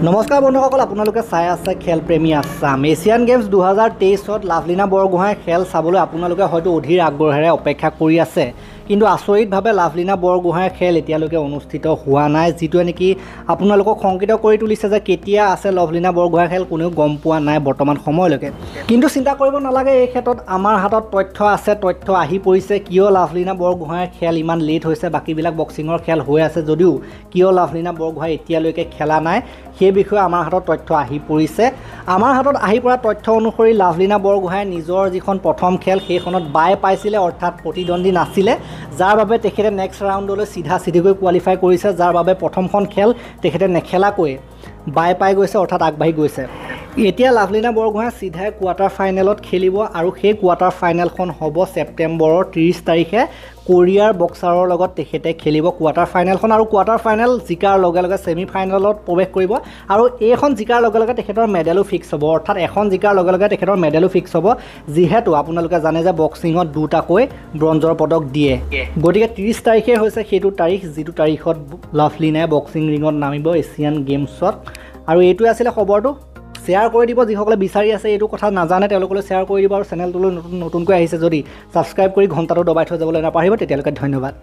নমস্কাৰ বন্ধুসকল, আপোনালোকে চাই আছে খেলপ্ৰেমী আছাম। এছিয়ান গেমছ 2023ত লাভলীনা বৰগোহাঁইৰ খেল চাবলৈ আপোনালোকে হয়তো অধীৰ আগ্ৰহেৰে অপেক্ষা কৰি আছে, কিন্তু আচৰিতভাৱে লাভলীনা বৰগোহাঁইৰ খেল এতিয়ালৈকে অনুষ্ঠিত হোৱা নাই, যিটোৱে নেকি আপোনালোকক শংকিত কৰি তুলিছে যে কেতিয়া আছে লাভলীনা বৰগোহাঁইৰ খেল কোনেও গম পোৱা নাই বৰ্তমান সময়লৈকে। কিন্তু চিন্তা কৰিব নালাগে, এই ক্ষেত্ৰত আমাৰ হাতত তথ্য আছে, তথ্য আহি পৰিছে কিয় লাভলীনা বৰগোহাঁইৰ খেল ইমান লেট হৈছে। বাকীবিলাক বক্সিঙৰ খেল হৈ আছে যদিও কিয় লাভলীনা বৰগোহাঁই এতিয়ালৈকে খেলা নাই সেই বিষয়ে আমাৰ হাতত তথ্য আহি পৰিছে। আমাৰ হাতত আহি পৰা তথ্য অনুসৰি লাভলীনা বৰগোহাঁই নিজৰ যিখন প্ৰথম খেল সেইখনত বাই পাইছিলে, অৰ্থাৎ প্ৰতিদ্বন্দ্বী নাছিলে, যাৰ বাবে তেখেতে নেক্সট ৰাউণ্ডলৈ চিধাকৈ কোৱালিফাই কৰিছে, যাৰ বাবে প্ৰথমখন খেল তেখেতে নেখেলাকৈ বাই পাই গৈছে, অৰ্থাৎ আগবাঢ়ি গৈছে। এতিয়া লাভলীনা বৰগোহাঁই চিধাই কোৱাৰ্টাৰ ফাইনেলত খেলিব আৰু সেই কোৱাৰ্টাৰ ফাইনেলখন হ'ব ছেপ্টেম্বৰৰ 30 তাৰিখে কোৰিয়াৰ বক্সাৰৰ লগত তেখেতে খেলিব কোৱাৰ্টাৰ ফাইনেলখন। আৰু কোৱাৰ্টাৰ ফাইনেল জিকাৰ লগে লগে ছেমি ফাইনেলত প্ৰৱেশ কৰিব আৰু এইখন জিকাৰ লগে লগে তেখেতৰ মেডেলো ফিক্স হ'ব, অৰ্থাৎ এখন জিকাৰ লগে লগে তেখেতৰ মেডেলো ফিক্স হ'ব, যিহেতু আপোনালোকে জানে যে বক্সিঙত দুটাকৈ ব্ৰঞ্জৰ পদক দিয়ে। গতিকে 30 তাৰিখে হৈছে সেইটো তাৰিখ যিটো তাৰিখত লাভলীনাই বক্সিং ৰিঙত নামিব এছিয়ান গেমছত। আৰু এইটোৱে আছিলে খবৰটো। শ্বেয়াৰ কৰি দিব, যিসকলে বিচাৰি আছে এইটো কথা নাজানে তেওঁলোকলৈ শ্বেয়াৰ কৰি দিব, আৰু চেনেলটোলৈ নতুনকৈ আহিছে যদি ছাবস্ক্ৰাইব কৰি ঘণ্টাটো দবাই থৈ যাবলৈ নাপাহৰিব। তেতিয়ালৈকে ধন্যবাদ।